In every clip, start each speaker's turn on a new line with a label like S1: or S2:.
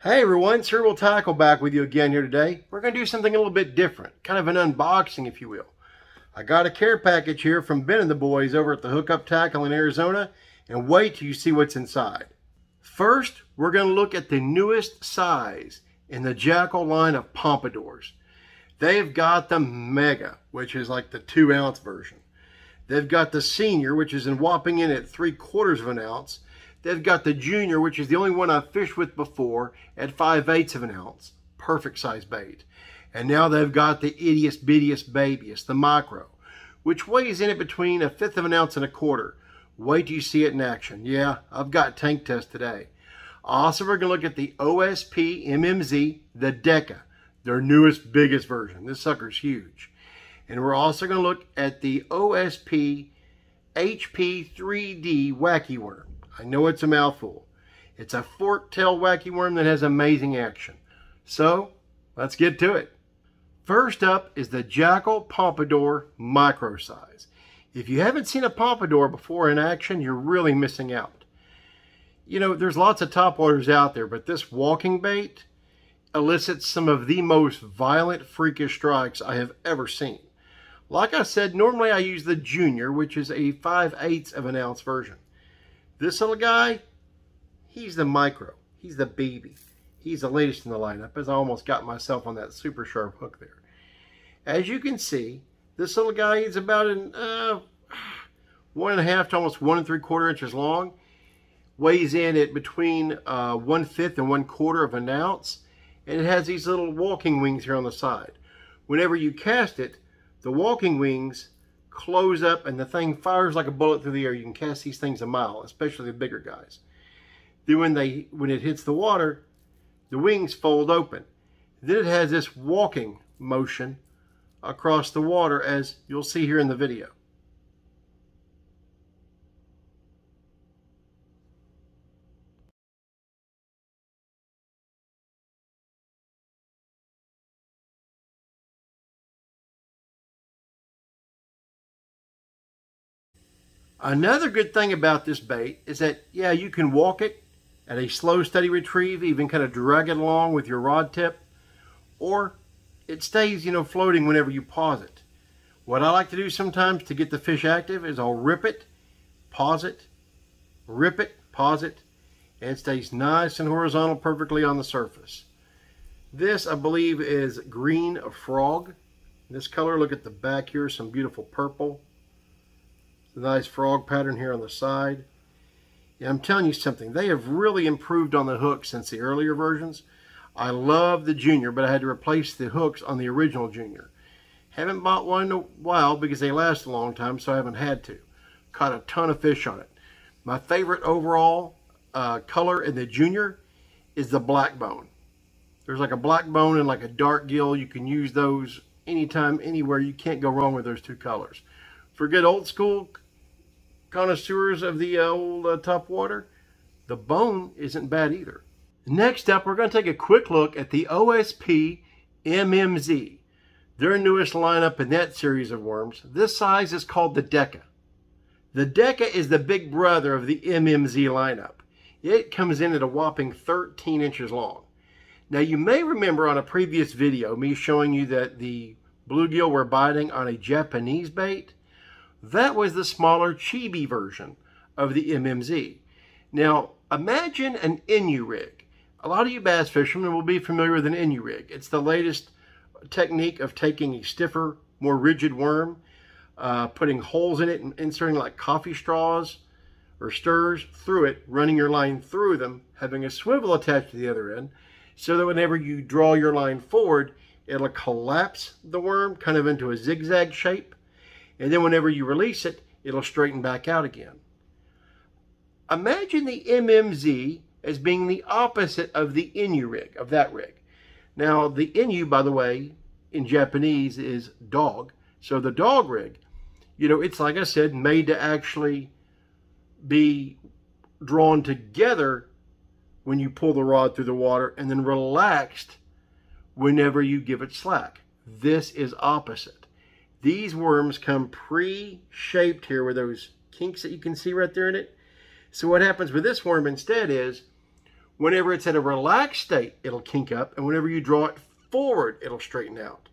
S1: Hey everyone, Cerebral Tackle back with you again here today. We're going to do something a little bit different, kind of an unboxing if you will. I got a care package here from Ben and the boys over at the Hookup Tackle in Arizona, and wait till you see what's inside. First, we're going to look at the newest size in the Jackall line of Pompadours. They've got the Mega, which is like the 2-ounce version. They've got the Senior, which is whopping in at 3/4 of an ounce. They've got the Junior, which is the only one I've fished with before, at 5/8 of an ounce. Perfect size bait. And now they've got the ittiest bittiest babiest, the Micro, which weighs in at between 1/5 of an ounce and 1/4. Wait till you see it in action. Yeah, I've got tank test today. Also, we're going to look at the O.S.P MMZ Deka, their newest, biggest version. This sucker's huge. And we're also going to look at the O.S.P HP3D Wacky worm. I know it's a mouthful. It's a fork-tail wacky worm that has amazing action. So, let's get to it. First up is the Jackall Pompadour micro size. If you haven't seen a pompadour before in action, you're really missing out. You know, there's lots of topwaters out there, but this walking bait elicits some of the most violent, freakish strikes I have ever seen. Like I said, normally I use the Junior, which is a 5/8 of an ounce version. This little guy, he's the Micro. He's the baby. He's the latest in the lineup, as I almost got myself on that super sharp hook there. As you can see, this little guy is about 1.5 to almost 1 3/4 inches long. Weighs in at between 1/5 and 1/4 of an ounce. And it has these little walking wings here on the side. Whenever you cast it, the walking wings close up and the thing fires like a bullet through the air. You can cast these things a mile, especially the bigger guys. Then when it hits the water, the wings fold open. Then it has this walking motion across the water, as you'll see here in the video. Another good thing about this bait is that, yeah, you can walk it at a slow, steady retrieve, even kind of drag it along with your rod tip, or it stays, floating whenever you pause it. What I like to do sometimes to get the fish active is I'll rip it, pause it, rip it, pause it, and it stays nice and horizontal perfectly on the surface. This, I believe, is green frog. This color, look at the back here, some beautiful purple. The nice frog pattern here on the side. Yeah, I'm telling you something, they have really improved on the hooks since the earlier versions. I love the Junior, but I had to replace the hooks on the original Junior. Haven't bought one in a while because they last a long time, so I haven't had to. Caught a ton of fish on it. My favorite overall color in the Junior is the black bone. There's like a black bone and like a dark gill. You can use those anytime, anywhere. You can't go wrong with those two colors. For good old school connoisseurs of the old topwater, the bone isn't bad either. Next up, we're going to take a quick look at the O.S.P MMZ, their newest lineup in that series of worms. This size is called the Deka. The Deka is the big brother of the MMZ lineup. It comes in at a whopping 13 inches long. Now, you may remember on a previous video me showing you that the bluegill were biting on a Japanese bait. That was the smaller chibi version of the MMZ. Now, imagine an Inu rig. A lot of you bass fishermen will be familiar with an Inu rig. It's the latest technique of taking a stiffer, more rigid worm, putting holes in it and inserting like coffee straws or stirrers through it, running your line through them, having a swivel attached to the other end, so that whenever you draw your line forward, it'll collapse the worm kind of into a zigzag shape. And then whenever you release it, it'll straighten back out again. Imagine the MMZ as being the opposite of the Inu rig, of that rig. Now, the Inu, by the way, in Japanese is dog. So the dog rig, it's like I said, made to actually be drawn together when you pull the rod through the water and then relaxed whenever you give it slack. This is opposite. These worms come pre-shaped here with those kinks that you can see right there in it. So what happens with this worm instead is Whenever it's at a relaxed state, it'll kink up, and whenever you draw it forward, it'll straighten out.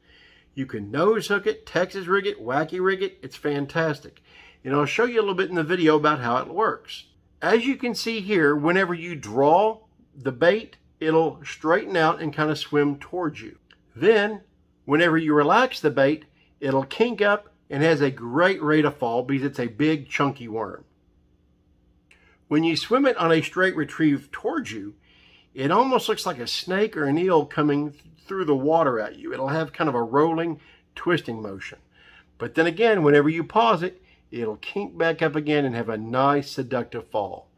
S1: You can nose hook it, Texas rig it, wacky rig it. It's fantastic. And I'll show you a little bit in the video about how it works. As you can see here, whenever you draw the bait, it'll straighten out and kind of swim towards you. Then, whenever you relax the bait, it'll kink up and has a great rate of fall because it's a big chunky worm. When you swim it on a straight retrieve towards you, it almost looks like a snake or an eel coming through the water at you. It'll have kind of a rolling, twisting motion. But then again, whenever you pause it, it'll kink back up again and have a nice seductive fall.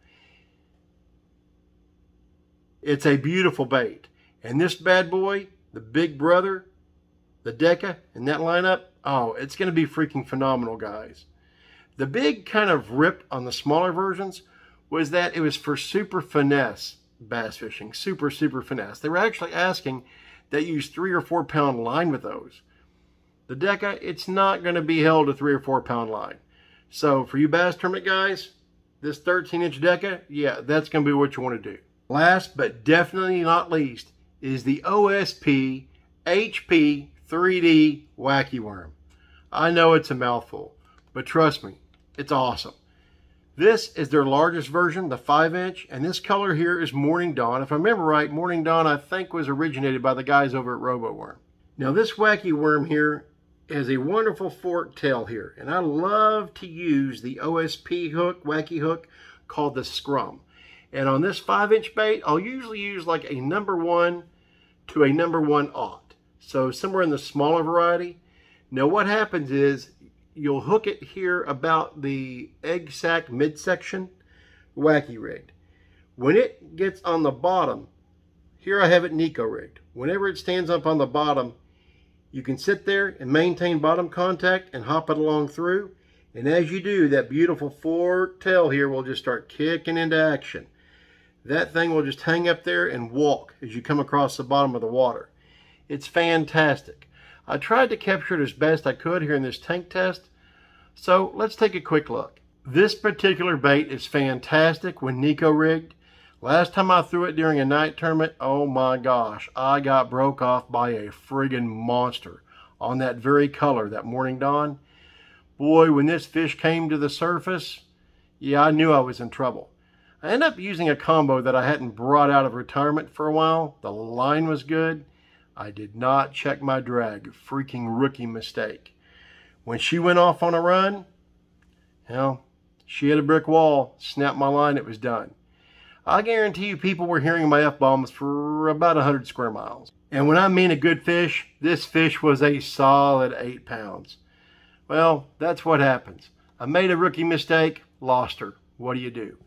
S1: It's a beautiful bait. And this bad boy, the big brother, the Deka, in that lineup, oh, it's going to be freaking phenomenal, guys. The big kind of rip on the smaller versions was that it was for super finesse bass fishing. Super finesse. They were actually asking that you use 3 or 4 pound line with those. The Deka, it's not going to be held to 3 or 4 pound line. So for you bass tournament guys, this 13-inch Deka, yeah, that's going to be what you want to do. Last but definitely not least is the O.S.P. HP3D Wacky worm. I know it's a mouthful, but trust me, it's awesome. This is their largest version, the 5-inch, and this color here is Morning Dawn. If I remember right, Morning Dawn I think was originated by the guys over at RoboWorm. Now this wacky worm here has a wonderful forked tail here, and I love to use the O.S.P. hook, wacky hook, called the Scrum. And on this 5-inch bait, I'll usually use like a number 1 to a number 1/0. So somewhere in the smaller variety. Now what happens is, you'll hook it here about the egg sac midsection, wacky rigged. When it gets on the bottom, here I have it Nico rigged. Whenever it stands up on the bottom, you can sit there and maintain bottom contact and hop it along through. And as you do, that beautiful forked tail here will just start kicking into action. That thing will just hang up there and walk as you come across the bottom of the water. It's fantastic. I tried to capture it as best I could here in this tank test. So let's take a quick look. This particular bait is fantastic when Nico rigged. Last time I threw it during a night tournament, oh my gosh, I got broke off by a friggin' monster on that very color, that Morning Dawn. Boy, when this fish came to the surface, yeah, I knew I was in trouble. I ended up using a combo that I hadn't brought out of retirement for a while. The line was good. I did not check my drag. Freaking rookie mistake. When she went off on a run, well, she hit a brick wall, snapped my line, it was done. I guarantee you people were hearing my F-bombs for about 100 square miles. And when I mean a good fish, this fish was a solid 8 pounds. Well, that's what happens. I made a rookie mistake, lost her. What do you do?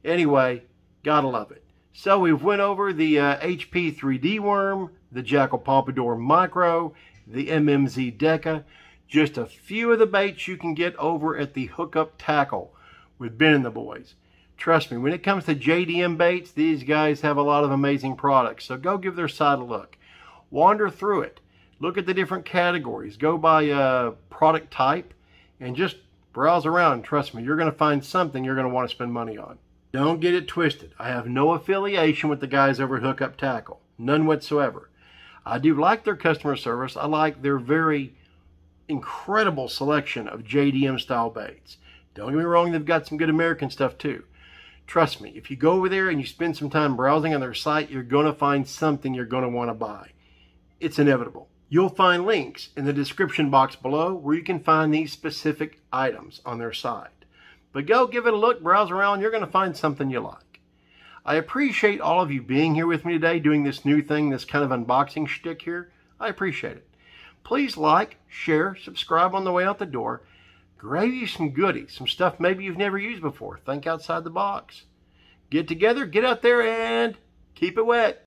S1: Anyway, gotta love it. So we've went over the HP3D worm, the Jackall Pompadour Micro, the MMZ Deka, just a few of the baits you can get over at the Hookup Tackle with Ben and the boys. Trust me, when it comes to JDM baits, these guys have a lot of amazing products. So go give their site a look. Wander through it. Look at the different categories. Go by product type and just browse around. Trust me, you're going to find something you're going to want to spend money on. Don't get it twisted. I have no affiliation with the guys over at Hookup Tackle. None whatsoever. I do like their customer service. I like their very incredible selection of JDM style baits. Don't get me wrong, they've got some good American stuff too. Trust me, if you go over there and you spend some time browsing on their site, you're going to find something you're going to want to buy. It's inevitable. You'll find links in the description box below where you can find these specific items on their site. But go give it a look, browse around, you're going to find something you like. I appreciate all of you being here with me today, doing this new thing, this kind of unboxing shtick here. I appreciate it. Please like, share, subscribe on the way out the door. Grab you some goodies, some stuff maybe you've never used before. Think outside the box. Get together, get out there, and keep it wet.